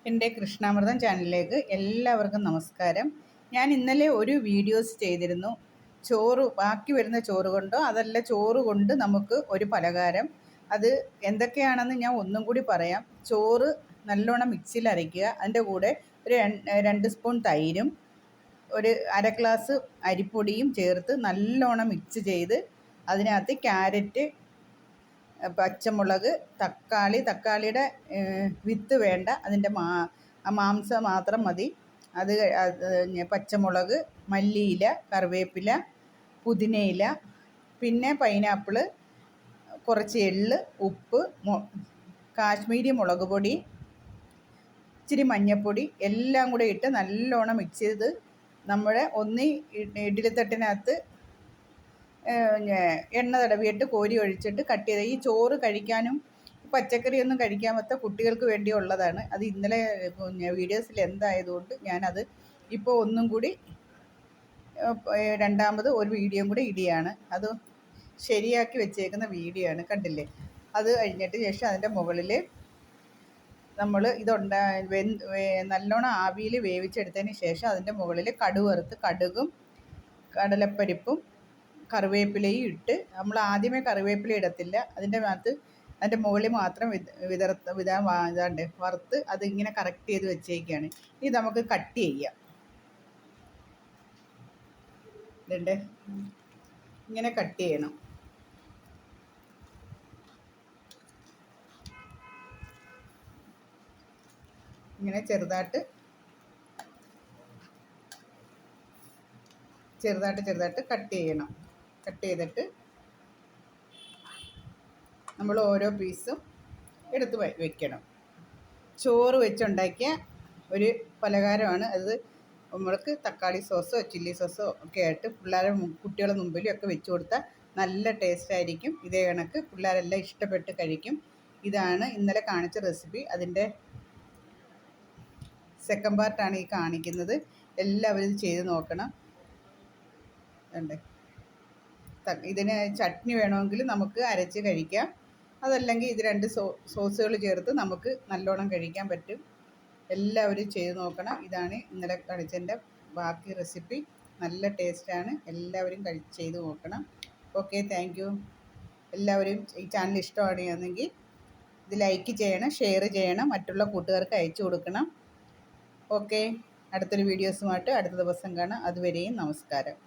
എൻ്റെ കൃഷ്ണാമൃതം ചാനലിലേക്ക് എല്ലാവർക്കും നമസ്കാരം. ഞാൻ ഇന്നലെ ഒരു വീഡിയോസ് ചെയ്തിരുന്നു. ചോറ് ബാക്കി വരുന്ന ചോറ് കൊണ്ടോ അതല്ല ചോറ് കൊണ്ട് നമുക്ക് ഒരു പലഹാരം. അത് എന്തൊക്കെയാണെന്ന് ഞാൻ ഒന്നും കൂടി പറയാം. ചോറ് നല്ലോണം മിക്സിയിൽ അരയ്ക്കുക. അതിൻ്റെ കൂടെ ഒരു 2 സ്പൂൺ തൈരും ഒരു അര ഗ്ലാസ് അരിപ്പൊടിയും ചേർത്ത് നല്ലോണം മിക്സ് ചെയ്ത് അതിനകത്ത് ക്യാരറ്റ്, പച്ചമുളക്, തക്കാളിയുടെ വിത്ത് വേണ്ട, അതിൻ്റെ മാംസം മാത്രം മതി. അത് പച്ചമുളക്, മല്ലിയില, കറിവേപ്പില, പുതിനയില, പിന്നെ പൈനാപ്പിള്, കുറച്ച് എള്ള്, ഉപ്പ്, കാശ്മീരി മുളക് പൊടി, ഇച്ചിരി മഞ്ഞൾപ്പൊടി എല്ലാം കൂടെ ഇട്ട് നല്ലോണം മിക്സ് ചെയ്ത് നമ്മുടെ ഇഡ്ഡലിത്തട്ടിനകത്ത് എണ്ണ തടവിയിട്ട് കോരി ഒഴിച്ചിട്ട് കട്ട് ചെയ്ത് ഈ ചോറ് കഴിക്കാനും പച്ചക്കറിയൊന്നും കഴിക്കാൻ പറ്റാത്ത കുട്ടികൾക്ക് വേണ്ടിയുള്ളതാണ്. അത് ഇന്നലെ വീഡിയോസിൽ എന്തായതുകൊണ്ട് ഞാനത് ഇപ്പോൾ ഒന്നും കൂടി രണ്ടാമത് ഒരു വീഡിയോ കൂടി ഇടുകയാണ്. അത് ശരിയാക്കി വെച്ചേക്കുന്ന വീഡിയോ ആണ്, കണ്ടില്ലേ? അത് കഴിഞ്ഞിട്ട് ശേഷം അതിൻ്റെ മുകളിൽ നമ്മൾ നല്ലോണം ആവിയിൽ വേവിച്ചെടുത്തതിന് ശേഷം അതിൻ്റെ മുകളിൽ കടുകും കടലപ്പരിപ്പും കറിവേപ്പിലയും ഇട്ട്, നമ്മൾ ആദ്യമേ കറിവേപ്പില ഇടത്തില്ല, അതിൻ്റെ മുകളിൽ മാത്രം വറുത്ത് അതിങ്ങനെ കറക്റ്റ് ചെയ്ത് വെച്ചേക്കാണ്. ഇത് നമുക്ക് കട്ട് ചെയ്യാം. ഇതുണ്ട്, ഇങ്ങനെ കട്ട് ചെയ്യണം. ഇങ്ങനെ ചെറുതായിട്ട് കട്ട് ചെയ്യണം. കട്ട് ചെയ്തിട്ട് നമ്മൾ ഓരോ പീസും എടുത്ത് വെക്കണം. ചോറ് വെച്ചുണ്ടാക്കിയ ഒരു പലഹാരമാണ് അത്. നമ്മൾക്ക് തക്കാളി സോസോ ചില്ലി സോസോ ഒക്കെ ആയിട്ട് കുട്ടികളുടെ മുമ്പിലും ഒക്കെ വെച്ച് കൊടുത്താൽ നല്ല ടേസ്റ്റ് ആയിരിക്കും. ഇതേ കണക്ക് പിള്ളേരെല്ലാം ഇഷ്ടപ്പെട്ട് കഴിക്കും. ഇതാണ് ഇന്നലെ കാണിച്ച റെസിപ്പി. അതിൻ്റെ സെക്കൻഡ് പാർട്ടാണ് ഈ കാണിക്കുന്നത്. എല്ലാവരും ഇത് ചെയ്ത് നോക്കണം. ഉണ്ട്, ഇതിന് ചട്നി വേണമെങ്കിൽ നമുക്ക് അരച്ച് കഴിക്കാം. അതല്ലെങ്കിൽ ഇത് 2 സോസുകൾ ചേർത്ത് നമുക്ക് നല്ലോണം കഴിക്കാൻ പറ്റും. എല്ലാവരും ചെയ്ത് നോക്കണം. ഇതാണ് ഇന്നലെ കാണിച്ചതിൻ്റെ ബാക്കി റെസിപ്പി. നല്ല ടേസ്റ്റാണ്. എല്ലാവരും ചെയ്ത് നോക്കണം. Okay, thank you. എല്ലാവരും ഈ ചാനൽ ഇഷ്ടമാണെങ്കിൽ ഇത് ലൈക്ക് ചെയ്യണം, ഷെയർ ചെയ്യണം, മറ്റുള്ള കൂട്ടുകാർക്ക് അയച്ചു കൊടുക്കണം. ഓക്കെ, അടുത്തൊരു വീഡിയോസുമായിട്ട് അടുത്ത ദിവസം കാണാം. അതുവരെയും നമസ്കാരം.